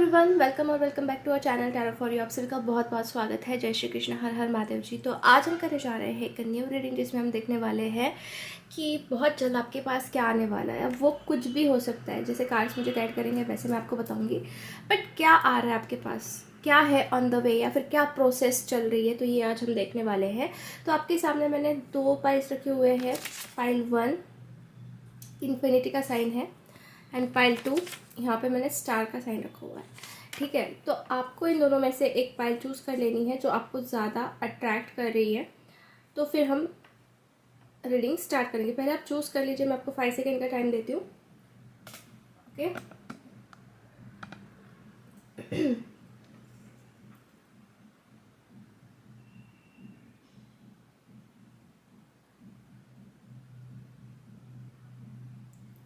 Everyone, welcome और welcome back to our channel tarot for you. आप सभी का बहुत बहुत स्वागत है। जय श्री कृष्ण, हर हर महादेव जी। तो आज हम करने जा रहे हैं एक न्यू रीडिंग जिसमें हम देखने वाले हैं कि बहुत जल्द आपके पास क्या आने वाला है। अब वो कुछ भी हो सकता है, जैसे कार्ड्स मुझे गाइड करेंगे वैसे मैं आपको बताऊंगी, बट क्या आ रहा है आपके पास, क्या है ऑन द वे, या फिर क्या प्रोसेस चल रही है, तो ये आज हम देखने वाले हैं। तो आपके सामने मैंने 2 पाइल्स रखे हुए हैं। पाइल 1 इन्फिनिटी का साइन है एंड पाइल 2 यहाँ पे मैंने स्टार का साइन रखा हुआ है। ठीक है, तो आपको इन दोनों में से एक पाइल चूज़ कर लेनी है जो आपको ज़्यादा अट्रैक्ट कर रही है। तो फिर हम रीडिंग स्टार्ट करेंगे। पहले आप चूज़ कर लीजिए, मैं आपको 5 सेकेंड का टाइम देती हूँ। ओके,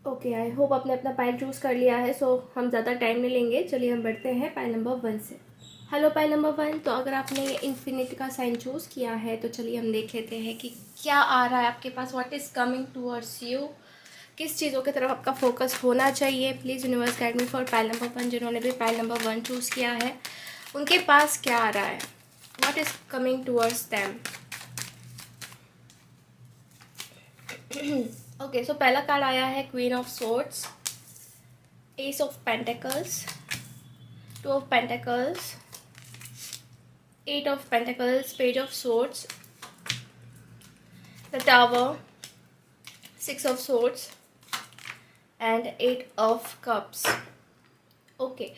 ओके, आई होप आपने अपना पाइल चूज़ कर लिया है। सो हम ज़्यादा टाइम नहीं लेंगे, चलिए हम बढ़ते हैं पाइल नंबर 1 से। Hello pile number 1। तो अगर आपने ये इन्फिनिटी का साइन चूज़ किया है तो चलिए हम देख लेते हैं कि क्या आ रहा है आपके पास। What is coming towards you, किस चीज़ों की तरफ आपका फोकस होना चाहिए। Please universe guide me for pile number 1। जिन्होंने भी पाइल नंबर 1 चूज़ किया है उनके पास क्या आ रहा है, what is coming towards them. Okay, so पहला कार्ड आया है queen of swords, ace of pentacles, 2 of pentacles, 8 of pentacles, page of swords, the tower, 6 of swords and 8 of cups. Okay,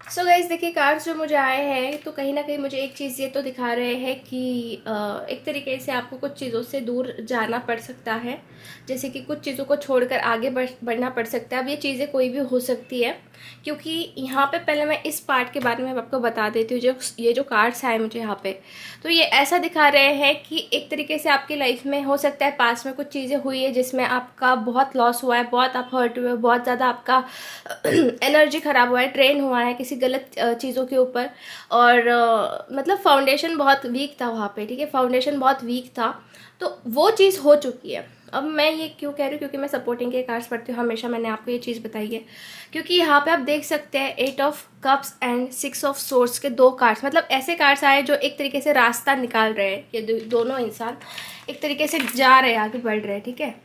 so guys देखिए, cards जो मुझे आए हैं तो कहीं ना कहीं मुझे एक चीज़ ये तो दिखा रहे हैं कि एक तरीके से आपको कुछ चीज़ों से दूर जाना पड़ सकता है, जैसे कि कुछ चीज़ों को छोड़कर आगे बढ़ना पड़ सकता है। अब ये चीज़ें कोई भी हो सकती है, क्योंकि यहाँ पे पहले मैं इस पार्ट के बारे में आपको बता देती हूँ। जो ये जो कार्ड्स आए मुझे यहाँ पे, तो ये ऐसा दिखा रहे हैं कि एक तरीके से आपकी लाइफ में हो सकता है पास में कुछ चीज़ें हुई है जिसमें आपका बहुत लॉस हुआ है, बहुत आप हर्ट हुए, बहुत ज़्यादा आपका एनर्जी ख़राब हुआ है, ट्रेन हुआ है किसी गलत चीज़ों के ऊपर। और मतलब फाउंडेशन बहुत वीक था वहाँ पे। ठीक है, फाउंडेशन बहुत वीक था, तो वो चीज़ हो चुकी है। अब मैं ये क्यों कह रही हूँ, क्योंकि मैं सपोर्टिंग के कार्ड्स पढ़ती हूँ हमेशा, मैंने आपको ये चीज़ बताई है। क्योंकि यहाँ पे आप देख सकते हैं 8 of cups and 6 of swords के 2 कार्ड्स, मतलब ऐसे कार्ड्स आए जो एक तरीके से रास्ता निकाल रहे हैं। ये दोनों इंसान एक तरीके से जा रहे हैं, आगे बढ़ रहे हैं। ठीक है,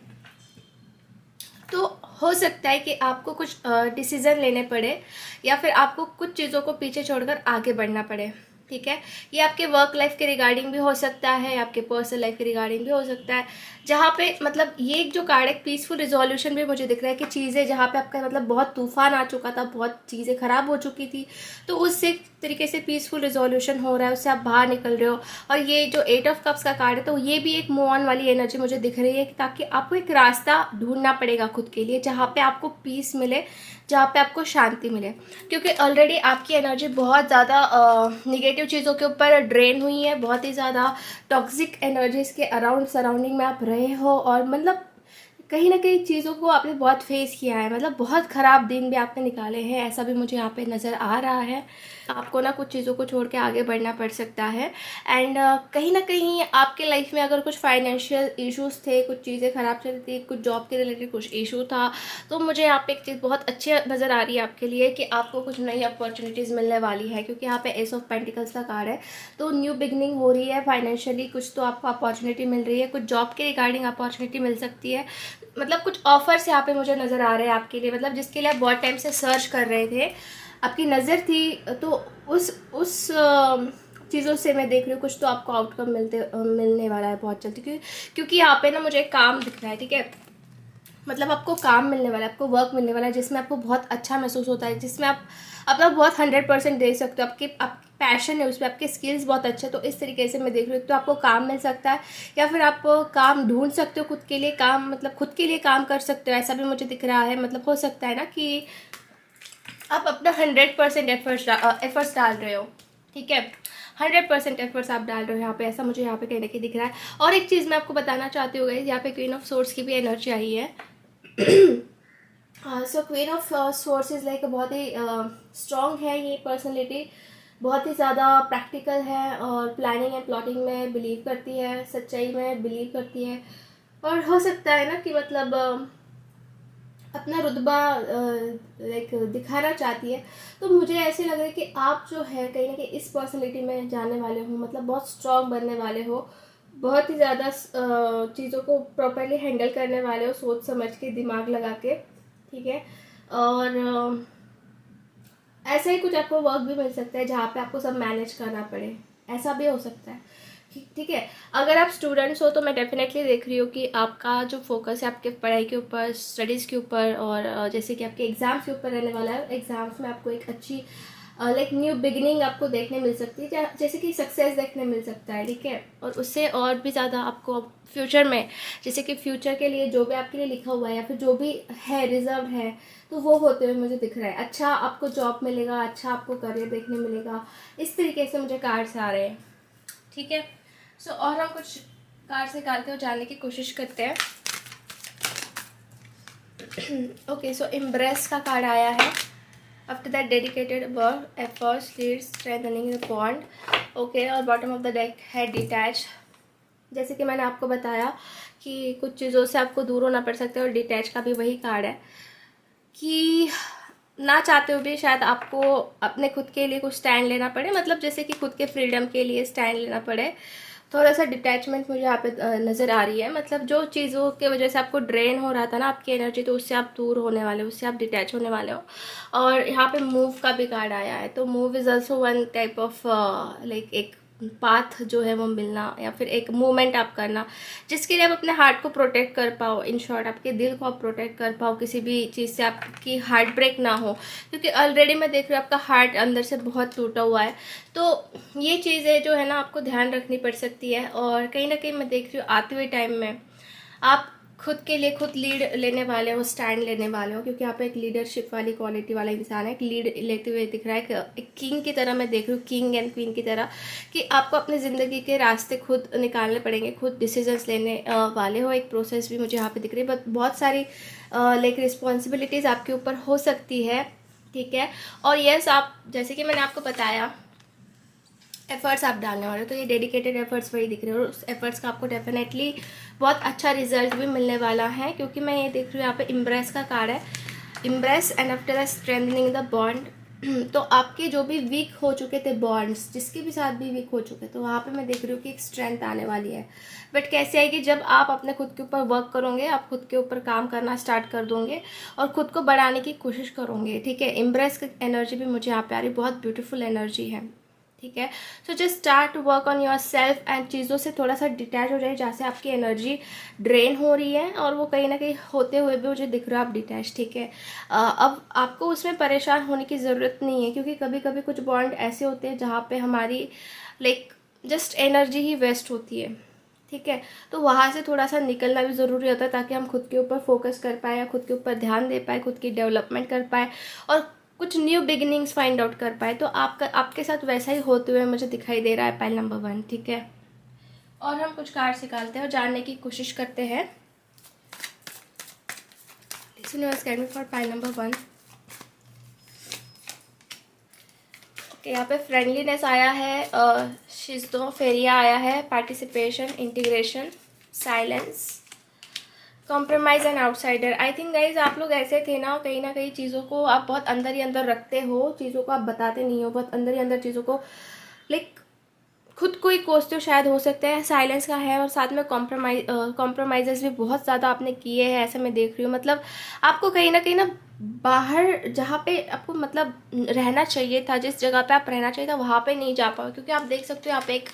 तो हो सकता है कि आपको कुछ डिसीज़न लेने पड़े, या फिर आपको कुछ चीज़ों को पीछे छोड़कर आगे बढ़ना पड़े। ठीक है, ये आपके वर्क लाइफ के रिगार्डिंग भी हो सकता है, आपके पर्सनल लाइफ के रिगार्डिंग भी हो सकता है, जहाँ पे मतलब ये जो कार्ड है पीसफुल रिजोल्यूशन भी मुझे दिख रहा है कि चीज़ें जहाँ पे आपका मतलब बहुत तूफान आ चुका था, बहुत चीज़ें ख़राब हो चुकी थी, तो उससे एक तरीके से पीसफुल रिजोल्यूशन हो रहा है, उससे आप बाहर निकल रहे हो। और ये जो 8 ऑफ कप्स का कार्ड है, तो ये भी एक मूव ऑन वाली एनर्जी मुझे दिख रही है, ताकि आपको एक रास्ता ढूंढना पड़ेगा खुद के लिए, जहाँ पे आपको पीस मिले, जहाँ पे आपको शांति मिले। क्योंकि ऑलरेडी आपकी एनर्जी बहुत ज़्यादा निगेटिव चीज़ों के ऊपर ड्रेन हुई है, बहुत ही ज़्यादा टॉक्सिक एनर्जीज़ के अराउंड सराउंडिंग में आप रहे हो, और मतलब कहीं ना कहीं चीज़ों को आपने बहुत फेस किया है, मतलब बहुत ख़राब दिन भी आपने निकाले हैं, ऐसा भी मुझे यहाँ पे नज़र आ रहा है। आपको ना कुछ चीज़ों को छोड़ के आगे बढ़ना पड़ सकता है। एंड कहीं ना कहीं आपके लाइफ में अगर कुछ फाइनेंशियल इश्यूज थे, कुछ चीज़ें ख़राब चल रही थी, कुछ जॉब के रिलेटेड कुछ इशू था, तो मुझे यहाँ पे एक चीज़ बहुत अच्छी नज़र आ रही है आपके लिए कि आपको कुछ नई अपॉर्चुनिटीज़ मिलने वाली है। क्योंकि यहाँ पे एस ऑफ पेंटिकल्स का कार्ड है, तो न्यू बिगनिंग हो रही है, फाइनेंशियली कुछ तो आपको अपॉर्चुनिटी मिल रही है, कुछ जॉब के रिगार्डिंग अपॉर्चुनिटी मिल सकती है। मतलब कुछ ऑफर्स यहाँ पे मुझे नज़र आ रहे हैं आपके लिए, मतलब जिसके लिए आप बहुत टाइम से सर्च कर रहे थे, आपकी नज़र थी, तो उस चीज़ों से मैं देख रही हूँ कुछ तो आपको आउटकम मिलने वाला है बहुत जल्दी। क्योंकि यहाँ पे ना मुझे एक काम दिख रहा है। ठीक है, मतलब आपको काम मिलने वाला है, आपको वर्क मिलने वाला है जिसमें आपको बहुत अच्छा महसूस होता है, जिसमें आप अपना बहुत 100% दे सकते हो, आपकी पैशन है उसमें, आपके स्किल्स बहुत अच्छे। तो इस तरीके से मैं देख रही हूँ, तो आपको काम मिल सकता है, या फिर आप काम ढूंढ सकते हो खुद के लिए, काम मतलब खुद के लिए काम कर सकते हो, ऐसा भी मुझे दिख रहा है। मतलब हो सकता है ना कि आप अपना 100% एफर्ट्स डाल रहे हो। ठीक है, 100% एफर्ट्स आप डाल रहे हो यहाँ पे, ऐसा मुझे यहाँ पे कहने की दिख रहा है। और एक चीज़ मैं आपको बताना चाहती हूँ गाइस, यहाँ पे क्वीन ऑफ सोर्ड्स की भी एनर्जी आई है। सो queen of source is like बहुत ही स्ट्रॉन्ग है ये पर्सनैलिटी, बहुत ही ज़्यादा प्रैक्टिकल है, और प्लानिंग एंड प्लॉटिंग में बिलीव करती है, सच्चाई में बिलीव करती है। और हो सकता है ना कि मतलब अपना रुतबा लाइक दिखाना चाहती है। तो मुझे ऐसे लग रहा है कि आप जो है कहीं ना कहीं इस पर्सनैलिटी में जाने वाले हो, मतलब बहुत स्ट्रांग बनने वाले हो, बहुत ही ज़्यादा चीज़ों को प्रॉपरली हैंडल करने वाले हो, सोच समझ के, दिमाग लगा के, ठीक है। और ऐसा ही कुछ आपको वर्क भी मिल सकता है जहाँ पे आपको सब मैनेज करना पड़े, ऐसा भी हो सकता है, ठीक है। अगर आप स्टूडेंट्स हो तो मैं डेफिनेटली देख रही हूँ कि आपका जो फोकस है आपके पढ़ाई के ऊपर, स्टडीज़ के ऊपर, और जैसे कि आपके एग्ज़ाम्स के ऊपर रहने वाला है। एग्ज़ाम्स में आपको एक अच्छी लाइक न्यू बिगिनिंग आपको देखने मिल सकती है, जैसे कि सक्सेस देखने मिल सकता है, ठीक है। और उससे और भी ज़्यादा आपको फ्यूचर में, जैसे कि फ्यूचर के लिए जो भी आपके लिए लिखा हुआ है या फिर जो भी है रिजर्व है, तो वो होते हुए मुझे दिख रहा है। अच्छा आपको जॉब मिलेगा, अच्छा आपको करियर देखने मिलेगा, इस तरीके से मुझे कार्ड्स आ रहे हैं, ठीक है। सो और हम कुछ कार्ड्स निकालते और जानने की कोशिश करते हैं। ओके, सो एम्ब्रेस का कार्ड आया है। After that dedicated work efforts leads strengthening the bond. Okay, और बॉटम ऑफ द डेक है डिटैच। जैसे कि मैंने आपको बताया कि कुछ चीज़ों से आपको दूर होना पड़ सकता है, और डिटैच का भी वही कार्ड है कि ना चाहते हुए भी शायद आपको अपने खुद के लिए कुछ स्टैंड लेना पड़े, मतलब जैसे कि खुद के फ्रीडम के लिए स्टैंड लेना पड़े। थोड़ा सा डिटैचमेंट मुझे यहाँ पे नज़र आ रही है, मतलब जो चीज़ों के वजह से आपको ड्रेन हो रहा था ना आपकी एनर्जी, तो उससे आप दूर होने वाले हो, उससे आप डिटैच होने वाले हो। और यहाँ पे मूव का भी कार्ड आया है, तो move is also one type of like एक पाथ जो है वो मिलना, या फिर एक मूवमेंट आप करना जिसके लिए आप अपने हार्ट को प्रोटेक्ट कर पाओ। इन शॉर्ट आपके दिल को आप प्रोटेक्ट कर पाओ, किसी भी चीज़ से आपकी हार्ट ब्रेक ना हो, क्योंकि ऑलरेडी मैं देख रही हूँ आपका हार्ट अंदर से बहुत टूटा हुआ है। तो ये चीज़ें जो है ना आपको ध्यान रखनी पड़ सकती है। और कहीं ना कहीं मैं देख रही हूँ आते हुए टाइम में आप खुद के लिए खुद लीड लेने वाले हो, स्टैंड लेने वाले हो, क्योंकि आप एक लीडरशिप वाली क्वालिटी वाला इंसान है। एक लीड लेते हुए दिख रहा है, एक किंग की तरह मैं देख रही हूँ, किंग एंड क्वीन की तरह, कि आपको अपनी ज़िंदगी के रास्ते खुद निकालने पड़ेंगे, खुद डिसीजंस लेने वाले हो। एक प्रोसेस भी मुझे यहाँ पे दिख रही है, बट बहुत सारी लाइक रिस्पॉन्सिबिलिटीज़ आपके ऊपर हो सकती है, ठीक है। और यस, आप जैसे कि मैंने आपको बताया एफर्ट्स आप डालने वाले हो, तो ये डेडिकेटेड एफर्ट्स वही दिख रहे हो, और उस एफर्ट्स का आपको डेफिनेटली बहुत अच्छा रिजल्ट भी मिलने वाला है, क्योंकि मैं ये देख रही हूँ यहाँ पे इम्प्रेस का कार्ड है। Impress and after the strengthening the bond. तो आपके जो भी वीक हो चुके थे बॉन्ड्स, जिसके भी साथ भी वीक हो चुके, तो वहाँ पे मैं देख रही हूँ कि एक स्ट्रेंथ आने वाली है। बट कैसे आएगी? जब आप अपने खुद के ऊपर वर्क करोगे, आप खुद के ऊपर काम करना स्टार्ट कर दोगे और खुद को बढ़ाने की कोशिश करोगे, ठीक है। इम्प्रेस की एनर्जी भी मुझे यहाँ पे आ रही, बहुत ब्यूटीफुल एनर्जी है, ठीक है। So just start work on your self and चीज़ों से थोड़ा सा डिटैच हो जाए, जहाँ से आपकी एनर्जी ड्रेन हो रही है, और वो कहीं ना कहीं होते हुए भी मुझे दिख रहा है आप डिटैच, ठीक है। अब आपको उसमें परेशान होने की ज़रूरत नहीं है, क्योंकि कभी कभी कुछ बॉन्ड ऐसे होते हैं जहाँ पे हमारी लाइक जस्ट एनर्जी ही वेस्ट होती है, ठीक है। तो वहाँ से थोड़ा सा निकलना भी ज़रूरी होता है, ताकि हम खुद के ऊपर फोकस कर पाए, या खुद के ऊपर ध्यान दे पाए, खुद की डेवलपमेंट कर पाए, और कुछ न्यू बिगिनिंग्स फाइंड आउट कर पाए। तो आपके साथ वैसा ही होते हुए मुझे दिखाई दे रहा है पाइल नंबर 1, ठीक है। और हम कुछ कार्ड्स निकालते हैं और जानने की कोशिश करते हैं। Universe guide me for pile number 1। Okay, यहाँ पे फ्रेंडलीनेस आया है, शिज़्दो फेरिया आया है, participation, integration, silence, compromise and outsider. I think guys आप लोग ऐसे थे ना कहीं चीज़ों को आप बहुत अंदर ही अंदर रखते हो, चीज़ों को आप बताते नहीं हो, बहुत अंदर ही अंदर चीज़ों को लाइक खुद को ही कोसते हो, शायद हो सकता है। साइलेंस का है, और साथ में कॉम्प्रोमाइज़ भी बहुत ज़्यादा आपने किए हैं, ऐसा मैं देख रही हूँ। मतलब आपको कहीं ना बाहर जहाँ पे आपको मतलब रहना चाहिए था, जिस जगह पे आप रहना चाहिए था, वहाँ पे नहीं जा पाओ, क्योंकि आप देख सकते हो यहाँ पे एक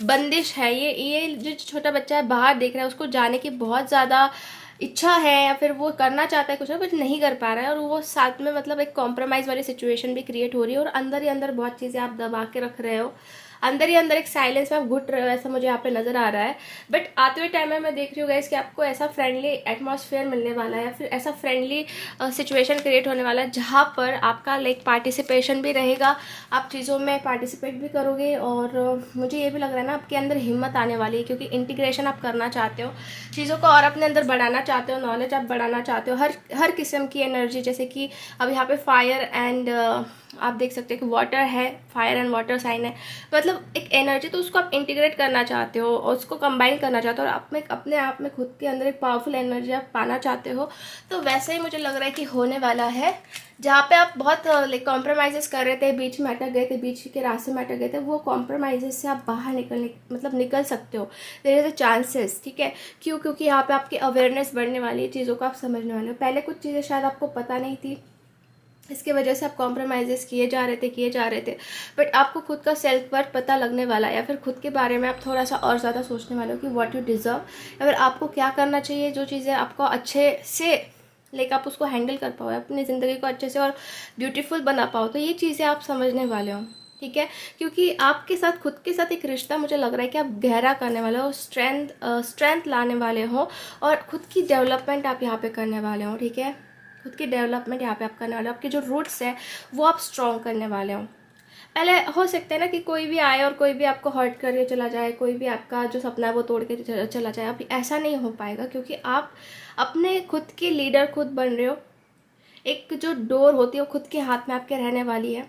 बंदिश है। ये जो छोटा बच्चा है बाहर देख रहा है, उसको जाने की बहुत ज़्यादा इच्छा है, या फिर वो करना चाहता है कुछ ना कुछ, नहीं कर पा रहा है, और वो साथ में मतलब एक कॉम्प्रोमाइज़ वाली सिचुएशन भी क्रिएट हो रही है, और अंदर ही अंदर बहुत चीज़ें आप दबा के रख रहे हो, अंदर ही अंदर एक साइलेंस में आप घुट रहे हो, ऐसा मुझे यहाँ पे नज़र आ रहा है। बट आते हुए टाइम में मैं देख रही हूँ गाइस कि आपको ऐसा फ्रेंडली एटमॉस्फेयर मिलने वाला है, या फिर ऐसा फ्रेंडली सिचुएशन क्रिएट होने वाला है, जहाँ पर आपका लाइक पार्टिसिपेशन भी रहेगा, आप चीज़ों में पार्टिसिपेट भी करोगे। और मुझे ये भी लग रहा है ना आपके अंदर हिम्मत आने वाली है, क्योंकि इंटीग्रेशन आप करना चाहते हो, चीज़ों को और अपने अंदर बढ़ाना चाहते हो, नॉलेज आप बढ़ाना चाहते हो, हर किस्म की एनर्जी। जैसे कि अब यहाँ पे फायर एंड आप देख सकते हो कि वाटर है, फायर एंड वाटर साइन है, मतलब मतलब एक एनर्जी, तो उसको आप इंटीग्रेट करना चाहते हो और उसको कंबाइन करना चाहते हो और आप में अपने आप में खुद के अंदर एक पावरफुल एनर्जी आप पाना चाहते हो, तो वैसे ही मुझे लग रहा है कि होने वाला है। जहाँ पे आप बहुत लाइक कॉम्प्रोमाइज़ कर रहे थे, बीच में अटक गए थे, बीच के रास्ते में अटक गए थे, वो कॉम्प्रोमाइज़ से आप बाहर निकल सकते हो। देयर इज़ अ चांसेस, ठीक है। क्यों? क्योंकि यहाँ पे आपकी अवेयरनेस बढ़ने वाली है, चीज़ों को आप समझने वाले हो। पहले कुछ चीज़ें शायद आपको पता नहीं थी, इसकी वजह से आप कॉम्प्रोमाइज़ किए जा रहे थे, बट आपको खुद का सेल्फ वर्थ पता लगने वाला है, या फिर खुद के बारे में आप थोड़ा सा और ज़्यादा सोचने वाले हो कि व्हाट यू डिज़र्व, या फिर आपको क्या करना चाहिए, जो चीज़ें आपको अच्छे से लाइक आप उसको हैंडल कर पाओ, अपनी ज़िंदगी को अच्छे से और ब्यूटीफुल बना पाओ, तो ये चीज़ें आप समझने वाले हो, ठीक है। क्योंकि आपके साथ खुद के साथ एक रिश्ता मुझे लग रहा है कि आप गहरा करने वाले हो, स्ट्रेंथ लाने वाले हो, और खुद की डेवलपमेंट आप यहाँ पे करने वाले हो, ठीक है। खुद की डेवलपमेंट यहाँ पे आप करने वाले हो, आपके जो रूट्स है वो आप स्ट्रॉन्ग करने वाले हो। पहले हो सकता है ना कि कोई भी आए और कोई भी आपको हर्ट करके चला जाए, कोई भी आपका जो सपना है वो तोड़ के चला जाए। अभी ऐसा नहीं हो पाएगा, क्योंकि आप अपने खुद के लीडर खुद बन रहे हो। एक जो डोर होती है वो खुद के हाथ में आपके रहने वाली है,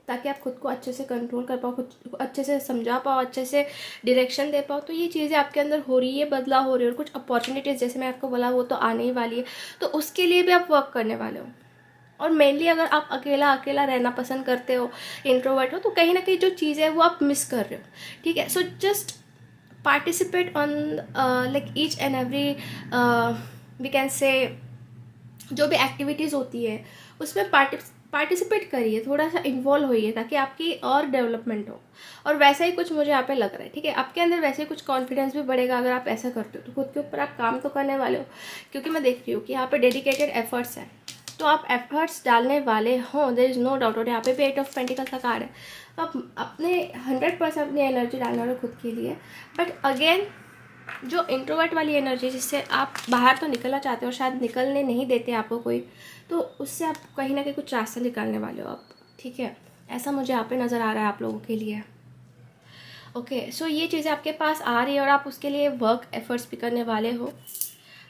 ताकि आप खुद को अच्छे से कंट्रोल कर पाओ, खुद को अच्छे से समझा पाओ, अच्छे से डायरेक्शन दे पाओ। तो ये चीज़ें आपके अंदर हो रही है, बदलाव हो रही है, और कुछ अपॉर्चुनिटीज़ जैसे मैं आपको बोला वो तो आने ही वाली है, तो उसके लिए भी आप वर्क करने वाले हो। और मेनली अगर आप अकेला रहना पसंद करते हो, इंट्रोवर्ट हो, तो कहीं ना कहीं जो चीज़ है वो आप मिस कर रहे हो, ठीक है। So just participate on like each and every we can say, जो भी एक्टिविटीज़ होती है उसमें पार्टिसिपेट करिए, थोड़ा सा इन्वॉल्व होइए, ताकि आपकी और डेवलपमेंट हो। और वैसा ही कुछ मुझे यहाँ पे लग रहा है, ठीक है। आपके अंदर वैसे ही कुछ कॉन्फिडेंस भी बढ़ेगा अगर आप ऐसा करते हो, तो खुद के ऊपर आप काम तो करने वाले हो, क्योंकि मैं देख रही हूँ कि यहाँ पे डेडिकेटेड एफर्ट्स है, तो आप एफर्ट्स डालने वाले हो, देयर इज़ नो डाउट। और यहाँ पे भी 8 ऑफ पेंटिकल्स का कार्ड है, तो आप अपने 100% अपनी एनर्जी डालने वाले खुद के लिए। बट अगेन, जो इंट्रोवर्ट वाली एनर्जी जिससे आप बाहर तो निकलना चाहते हो, शायद निकलने नहीं देते आपको कोई, तो उससे आप कहीं ना कहीं कुछ रास्ता निकालने वाले हो आप, ठीक है। ऐसा मुझे यहाँ पे नज़र आ रहा है आप लोगों के लिए। ओके, सो ये चीज़ें आपके पास आ रही है और आप उसके लिए वर्क एफर्ट्स भी करने वाले हो।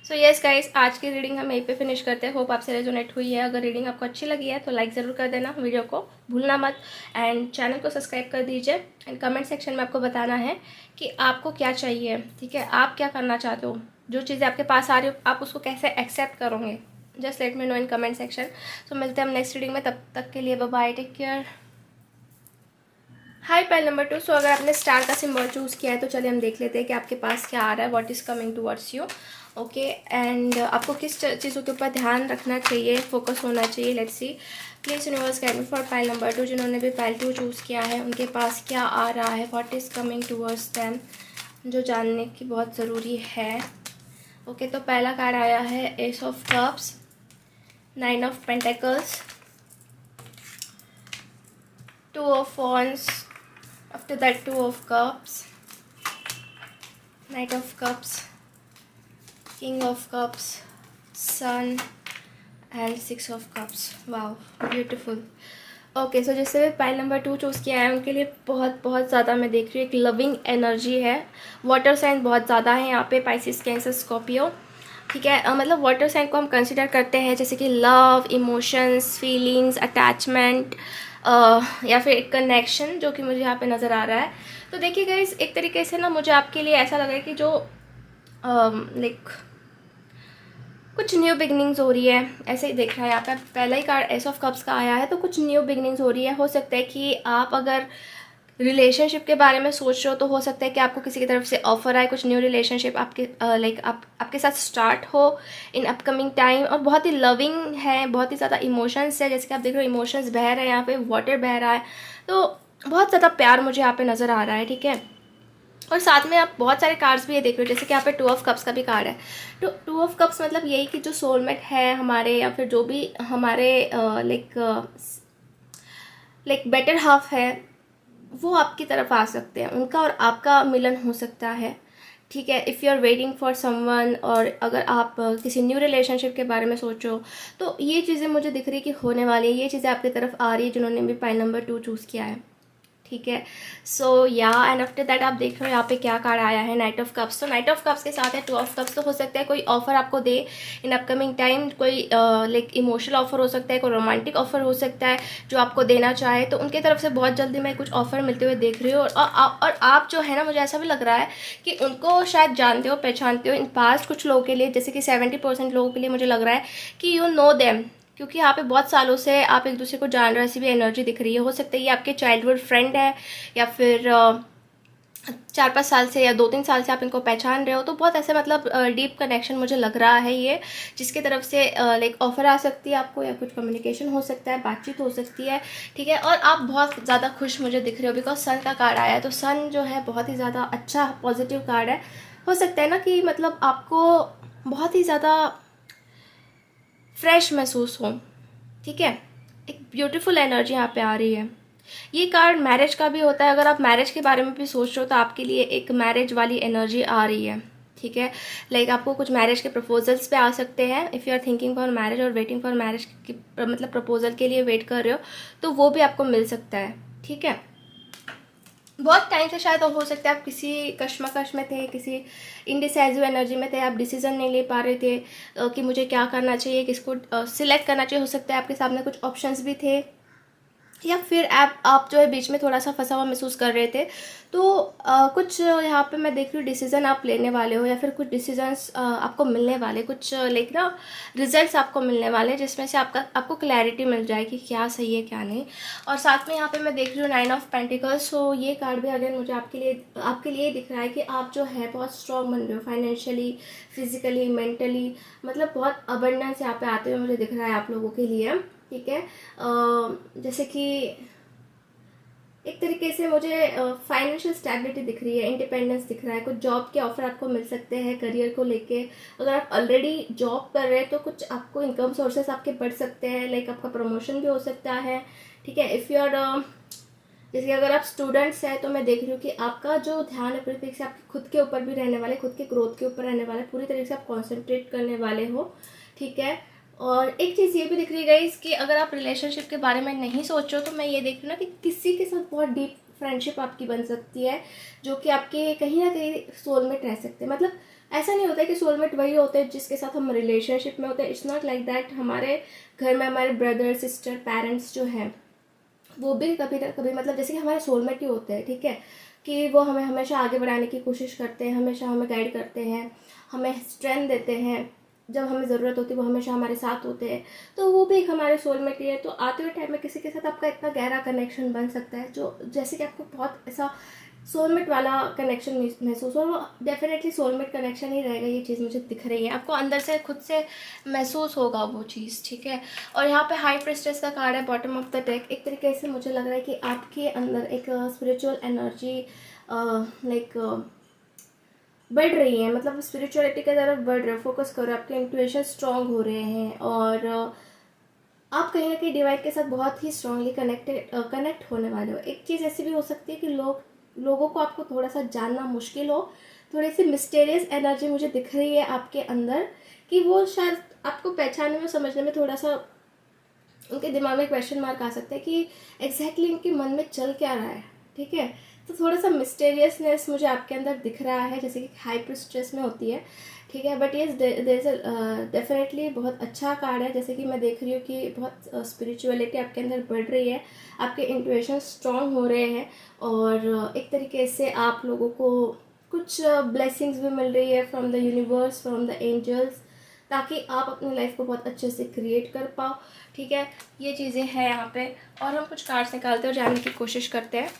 सो यस गाइस, आज की रीडिंग हम यहीं पे फिनिश करते हैं। होप आपसे रेजोनेट हुई है। अगर रीडिंग आपको अच्छी लगी है तो लाइक ज़रूर कर देना, वीडियो को भूलना मत, एंड चैनल को सब्सक्राइब कर दीजिए। एंड कमेंट सेक्शन में आपको बताना है कि आपको क्या चाहिए, ठीक है, आप क्या करना चाहते हो, जो चीज़ें आपके पास आ रही हो आप उसको कैसे एक्सेप्ट करोगे। Just let me know in comment section. So मिलते हैं हम नेक्स्ट रीडिंग में, तब तक के लिए bye bye, take care. High pile number 2। So अगर आपने स्टार का सिंबल चूज़ किया है तो चलिए हम देख लेते हैं कि आपके पास क्या आ रहा है, what is coming towards you. Okay, and आपको किस चीज़ों के ऊपर ध्यान रखना चाहिए, फोकस होना चाहिए। Let's see, please universe guide me for pile number 2। जिन्होंने भी पाइल 2 चूज़ किया है उनके पास क्या आ रहा है, what is coming towards them, जो जानने की बहुत ज़रूरी है। ओके, तो पहला कार्ड आया है S of cups, 9 of pentacles, 2 of wands, after that 2 of cups, knight of cups, king of cups, sun and 6 of cups. wow, beautiful. Okay, so जिससे पाइल नंबर 2 चूज़ किया है उनके लिए बहुत बहुत ज़्यादा मैं देख रही हूँ एक लविंग एनर्जी है। वाटर साइन बहुत ज़्यादा है यहाँ पे, पाइसिस, कैंसर, स्कॉर्पियो, ठीक है। मतलब वाटर साइन को हम कंसिडर करते हैं जैसे कि लव, इमोशंस, फीलिंग्स, अटैचमेंट, या फिर एक कनेक्शन, जो कि मुझे यहाँ पे नज़र आ रहा है। तो देखिए गाइस, एक तरीके से ना मुझे आपके लिए ऐसा लग रहा है कि जो लाइक कुछ न्यू बिगनिंग्स हो रही है, ऐसे ही दिख रहा है यहाँ पे। पहला ही कार्ड एस ऑफ कप्स का आया है, तो कुछ न्यू बिगनिंग्स हो रही है। हो सकता है कि आप अगर रिलेशनशिप के बारे में सोच रहे हो तो हो सकता है कि आपको किसी की तरफ से ऑफर आए, कुछ न्यू रिलेशनशिप आपके लाइक आपके साथ स्टार्ट हो इन अपकमिंग टाइम। और बहुत ही लविंग है, बहुत ही ज़्यादा इमोशंस है, जैसे कि आप देख रहे हो इमोशंस बह रहे हैं यहाँ पे, वाटर बह रहा है, तो बहुत ज़्यादा प्यार मुझे यहाँ पे नज़र आ रहा है, ठीक है। और साथ में आप बहुत सारे कार्ड्स भी ये देख रहे हो, जैसे कि यहाँ पे 2 ऑफ कप्स का भी कार्ड है। तो 2 ऑफ कप्स मतलब यही कि जो सोलमेट है हमारे, या फिर जो भी हमारे लाइक बेटर हाफ है, वो आपकी तरफ आ सकते हैं, उनका और आपका मिलन हो सकता है, ठीक है। If you are waiting for someone, और अगर आप किसी न्यू रिलेशनशिप के बारे में सोचो, तो ये चीज़ें मुझे दिख रही कि होने वाली है, ये चीज़ें आपकी तरफ आ रही है जिन्होंने भी पाइल नंबर 2 चूज़ किया है, ठीक है। सो या एंड आफ्टर दैट आप देख रहे हो यहाँ पे क्या कार्ड आया है, नाइट ऑफ कप्स। तो नाइट ऑफ कप्स के साथ है टू ऑफ कप्स। तो हो सकता है कोई ऑफर आपको दे इन अपकमिंग टाइम, कोई लाइक इमोशनल ऑफर हो सकता है, कोई रोमांटिक ऑफर हो सकता है जो आपको देना चाहे। तो उनकी तरफ से बहुत जल्दी मैं कुछ ऑफर मिलते हुए देख रही हूँ। और आप जो है ना, मुझे ऐसा भी लग रहा है कि उनको शायद जानते हो, पहचानते हो इन पास्ट। कुछ लोगों के लिए, जैसे कि 70% लोगों के लिए मुझे लग रहा है कि यू नो देम, क्योंकि यहाँ पे बहुत सालों से आप एक दूसरे को जान रहे हो, ऐसी भी एनर्जी दिख रही है। हो सकता है ये आपके चाइल्डहुड फ्रेंड है, या फिर 4-5 साल से या 2-3 साल से आप इनको पहचान रहे हो। तो बहुत ऐसे मतलब डीप कनेक्शन मुझे लग रहा है ये, जिसकी तरफ से लाइक ऑफर आ सकती है आपको, या कुछ कम्युनिकेशन हो सकता है, बातचीत हो सकती है, ठीक है। और आप बहुत ज़्यादा खुश मुझे दिख रहे हो, बिकॉज सन का कार्ड आया है। तो सन जो है बहुत ही ज़्यादा अच्छा पॉजिटिव कार्ड है। हो सकता है ना कि मतलब आपको बहुत ही ज़्यादा फ्रेश महसूस हो, ठीक है। एक ब्यूटीफुल एनर्जी यहाँ पे आ रही है। ये कार्ड मैरिज का भी होता है। अगर आप मैरिज के बारे में भी सोच रहे हो तो आपके लिए एक मैरिज वाली एनर्जी आ रही है, ठीक है। लाइक आपको कुछ मैरिज के प्रपोजल्स पे आ सकते हैं। If you are thinking for marriage और वेटिंग फॉर मैरिज की मतलब प्रपोजल के लिए वेट कर रहे हो, तो वो भी आपको मिल सकता है, ठीक है। बहुत टाइम से शायद हो सकता है आप किसी कश्मकश में थे, किसी इनडिसाइजिव एनर्जी में थे, आप डिसीजन नहीं ले पा रहे थे कि मुझे क्या करना चाहिए, किसको सिलेक्ट करना चाहिए। हो सकता है आपके सामने कुछ ऑप्शंस भी थे, या फिर आप जो है बीच में थोड़ा सा फंसा हुआ महसूस कर रहे थे। तो कुछ यहाँ पे मैं देख रही हूँ डिसीज़न आप लेने वाले हो, या फिर कुछ डिसीजंस आपको मिलने वाले, कुछ लाइक ना रिजल्ट्स आपको मिलने वाले, जिसमें से आपको क्लैरिटी मिल जाए कि क्या सही है क्या नहीं। और साथ में यहाँ पे मैं देख रही हूँ 9 ऑफ पेंटिकल्स। सो ये कार्ड भी अगर मुझे आपके लिए दिख रहा है कि आप जो है बहुत स्ट्रॉन्ग बन रहे हो फाइनेंशियली, फिजिकली, मेंटली। मतलब बहुत अबंडेंस यहाँ पे आते हुए मुझे दिख रहा है आप लोगों के लिए, ठीक है। जैसे कि एक तरीके से मुझे फाइनेंशियल स्टेबिलिटी दिख रही है, इंडिपेंडेंस दिख रहा है, कुछ जॉब के ऑफर आपको मिल सकते हैं करियर को लेके। अगर आप ऑलरेडी जॉब कर रहे हैं तो कुछ आपको इनकम सोर्सेस आपके बढ़ सकते हैं, लाइक आपका प्रमोशन भी हो सकता है, ठीक है। इफ़ यू आर जैसे अगर आप स्टूडेंट्स हैं तो मैं देख रही हूँ कि आपका जो ध्यान है पूरी तरीके से आपके खुद के ऊपर भी रहने वाले, खुद के ग्रोथ के ऊपर रहने वाले, पूरी तरीके से आप कॉन्सेंट्रेट करने वाले हो, ठीक है। और एक चीज़ ये भी दिख रही है कि अगर आप रिलेशनशिप के बारे में नहीं सोच रहे हो, तो मैं ये देख रही हूँ ना कि किसी के साथ बहुत डीप फ्रेंडशिप आपकी बन सकती है, जो कि आपके कहीं ना कहीं सोलमेट रह सकते हैं। मतलब ऐसा नहीं होता है कि सोलमेट वही होते हैं जिसके साथ हम रिलेशनशिप में होते हैं। It's not like that. हमारे घर में हमारे ब्रदर, सिस्टर, पेरेंट्स जो हैं वो भी कभी ना कभी मतलब जैसे कि हमारे सोलमेट ही होते हैं, ठीक है। कि वो हमें हमेशा आगे बढ़ाने की कोशिश करते हैं, हमेशा हमें गाइड करते हैं, हमें स्ट्रेंथ देते हैं, जब हमें ज़रूरत होती है वो हमेशा हमारे साथ होते हैं। तो वो भी एक हमारे सोलमेट ही है। तो आते हुए टाइम में किसी के साथ आपका इतना गहरा कनेक्शन बन सकता है, जो जैसे कि आपको बहुत ऐसा सोलमेट वाला कनेक्शन महसूस हो। वो डेफिनेटली सोलमेट कनेक्शन ही रहेगा, ये चीज़ मुझे दिख रही है। आपको अंदर से खुद से महसूस होगा वो चीज़, ठीक है। और यहाँ पे हाई प्रेस्टेस का कार्ड है बॉटम ऑफ द डेक। एक तरीके से मुझे लग रहा है कि आपके अंदर एक स्पिरिचुअल एनर्जी लाइक बढ़ रही है। मतलब स्पिरिचुअलिटी की तरफ बढ़ रहे हो, फोकस करो, आपके इंट्यूशन स्ट्रांग हो रहे हैं, और आप कहीं ना कहीं डिवाइन के साथ बहुत ही स्ट्रांगली कनेक्ट होने वाले हो। एक चीज़ ऐसी भी हो सकती है कि लोगों को आपको थोड़ा सा जानना मुश्किल हो। थोड़ी सी मिस्टेरियस एनर्जी मुझे दिख रही है आपके अंदर, कि वो शायद आपको पहचानने में, समझने में थोड़ा सा उनके दिमाग में क्वेश्चन मार्क आ सकता है कि एग्जैक्टली उनके मन में चल क्या रहा है, ठीक है। तो थोड़ा सा मिस्टेरियसनेस मुझे आपके अंदर दिख रहा है, जैसे कि हाइपर स्ट्रेस में होती है, ठीक है। बट ये डेफिनेटली बहुत अच्छा कार्ड है। जैसे कि मैं देख रही हूँ कि बहुत स्पिरिचुअलिटी आपके अंदर बढ़ रही है, आपके इंट्यूशन स्ट्रांग हो रहे हैं, और एक तरीके से आप लोगों को कुछ ब्लेसिंग्स भी मिल रही है from the universe, from the angels, ताकि आप अपनी लाइफ को बहुत अच्छे से क्रिएट कर पाओ, ठीक है। ये चीज़ें हैं यहाँ पे। और हम कुछ कार्ड्स निकालते और जानने की कोशिश करते हैं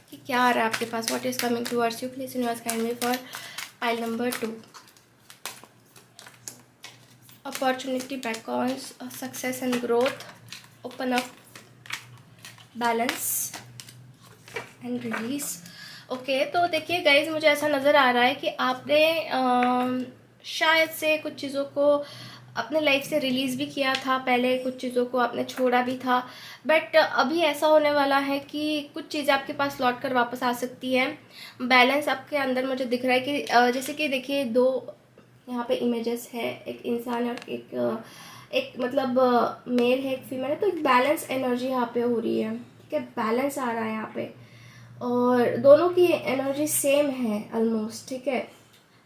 कि क्या आ रहा है आपके पास। What is coming towards you, please universe guide me for pile number 2। Opportunity, beckons, success and growth, open up, balance and release. Okay, तो देखिए गाइज, मुझे ऐसा नज़र आ रहा है कि आपने शायद से कुछ चीज़ों को अपने लाइफ से रिलीज़ भी किया था पहले, कुछ चीज़ों को आपने छोड़ा भी था। बट अभी ऐसा होने वाला है कि कुछ चीज़ें आपके पास लौट कर वापस आ सकती हैं। बैलेंस आपके अंदर मुझे दिख रहा है कि जैसे कि देखिए, दो यहाँ पे इमेजेस है, एक इंसान और एक मतलब मेल है, एक फीमेल है। तो एक बैलेंस एनर्जी यहाँ पे हो रही है, ठीक है, बैलेंस आ रहा है यहाँ पे, और दोनों की एनर्जी सेम है ऑलमोस्ट, ठीक है।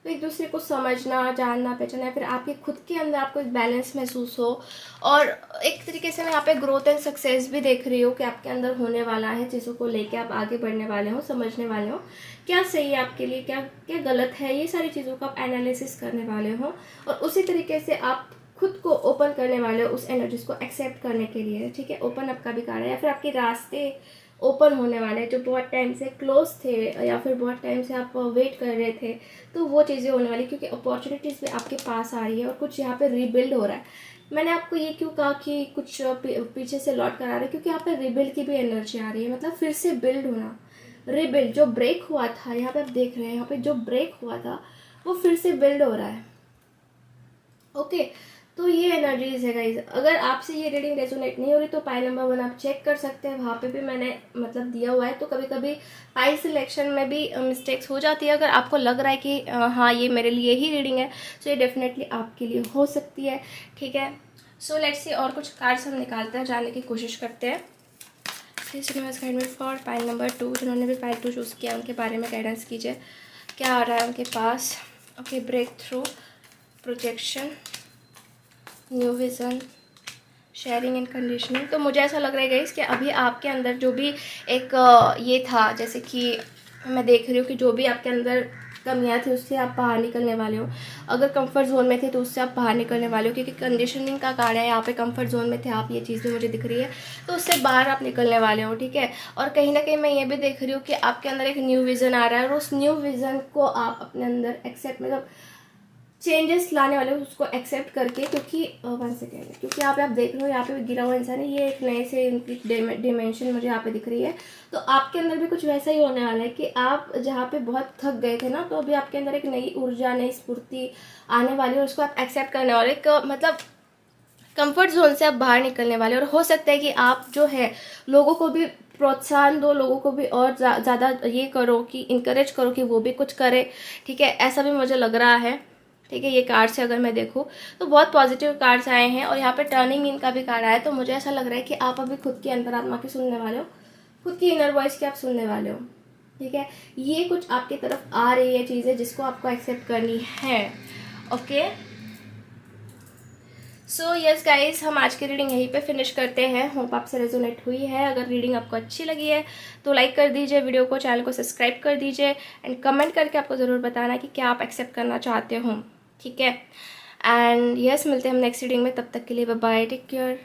तो एक दूसरे को समझना, जानना, पहचानना, फिर आपके खुद के अंदर आपको एक बैलेंस महसूस हो, और एक तरीके से मैं यहाँ पे ग्रोथ एंड सक्सेस भी देख रही हूँ कि आपके अंदर होने वाला है, चीज़ों को लेके आप आगे बढ़ने वाले हो, समझने वाले हो क्या सही है आपके लिए, क्या क्या गलत है, ये सारी चीज़ों का आप एनालिसिस करने वाले हो, और उसी तरीके से आप खुद को ओपन करने वाले हो उस एनर्जीज को एक्सेप्ट करने के लिए, ठीक है। ओपन अप का भी कार्ड है, या फिर आपके रास्ते ओपन होने वाले हैं जो बहुत टाइम से क्लोज थे, या फिर बहुत टाइम से आप वेट कर रहे थे, तो वो चीज़ें होने वाली, क्योंकि अपॉर्चुनिटीज़ भी आपके पास आ रही है, और कुछ यहाँ पे रीबिल्ड हो रहा है। मैंने आपको ये क्यों कहा कि कुछ पीछे से लौट कर आ रहा है, क्योंकि यहाँ पे रीबिल्ड की भी एनर्जी आ रही है, मतलब फिर से बिल्ड होना। रीबिल्ड जो ब्रेक हुआ था, यहाँ पे आप देख रहे हैं, यहाँ पे जो ब्रेक हुआ था वो फिर से बिल्ड हो रहा है, ओके। तो ये एनर्जीज है गाइज। अगर आपसे ये रीडिंग रेजोनेट नहीं हो रही तो पाइल नंबर 1 आप चेक कर सकते हैं, वहाँ पे भी मैंने मतलब दिया हुआ है। तो कभी कभी पाइल सिलेक्शन में भी मिस्टेक्स हो जाती है। अगर आपको लग रहा है कि हाँ ये मेरे लिए ही रीडिंग है, तो ये डेफिनेटली आपके लिए हो सकती है, ठीक है। सो लेट्स सी, और कुछ कार्ड्स हम निकालते हैं, जानने की कोशिश करते हैं। Please universe guide me for pile number 2। जिन्होंने भी पाइल 2 चूज़ किया उनके बारे में गाइडेंस कीजिए, क्या आ रहा है उनके पास। Okay, breakthrough, projection, new vision, sharing and conditioning. तो मुझे ऐसा लग रहा है गाइस कि अभी आपके अंदर जो भी एक ये था, जैसे कि मैं देख रही हूँ कि जो भी आपके अंदर कमियां थी उससे आप बाहर निकलने वाले हो। अगर कंफर्ट जोन में थे तो उससे आप बाहर निकलने वाले हो, क्योंकि कंडीशनिंग का कार्ड है यहाँ पे। कंफर्ट जोन में थे आप, ये चीज़ भी मुझे दिख रही है, तो उससे बाहर आप निकलने वाले हो, ठीक है। और कहीं ना कहीं मैं ये भी देख रही हूँ कि आपके अंदर एक न्यू विज़न आ रहा है, और उस न्यू विज़न को आप अपने अंदर एक्सेप्ट, मतलब चेंजेस लाने वाले हो उसको एक्सेप्ट करके, क्योंकि वन सेकेंड, क्योंकि आप देख रहे हो यहाँ पे गिरा हुआ इंसान है, ये एक नए से इनकी डिमेंशन मुझे यहाँ पे दिख रही है। तो आपके अंदर भी कुछ वैसा ही होने वाला है कि आप जहाँ पे बहुत थक गए थे ना, तो अभी आपके अंदर एक नई ऊर्जा, नई स्फूर्ति आने वाली है, और उसको आप एक्सेप्ट करने वाले, एक मतलब कंफर्ट जोन से आप बाहर निकलने वाले। और हो सकता है कि आप जो है लोगों को भी प्रोत्साहन दो, लोगों को भी और ज़्यादा ये करो कि इनकरेज करो कि वो भी कुछ करे, ठीक है। ऐसा भी मुझे लग रहा है, ठीक है। ये कार्ड से अगर मैं देखूँ तो बहुत पॉजिटिव कार्ड्स आए हैं, और यहाँ पे टर्निंग इन का भी कार्ड आया है। तो मुझे ऐसा लग रहा है कि आप अभी खुद की अंतरात्मा की सुनने वाले हो, खुद की इनर वॉइस की आप सुनने वाले हो, ठीक है। ये कुछ आपकी तरफ आ रही है चीज़ें जिसको आपको एक्सेप्ट करनी है, ओके। सो यस गाइज, हम आज की रीडिंग यहीं पे फिनिश करते हैं। होप आपसे रेजोनेट हुई है। अगर रीडिंग आपको अच्छी लगी है तो लाइक कर दीजिए वीडियो को, चैनल को सब्सक्राइब कर दीजिए, एंड कमेंट करके आपको ज़रूर बताना कि क्या आप एक्सेप्ट करना चाहते हो, ठीक है। एंड यस, मिलते हैं हम नेक्स्ट रीडिंग में, तब तक के लिए बाय बाय, टेक केयर।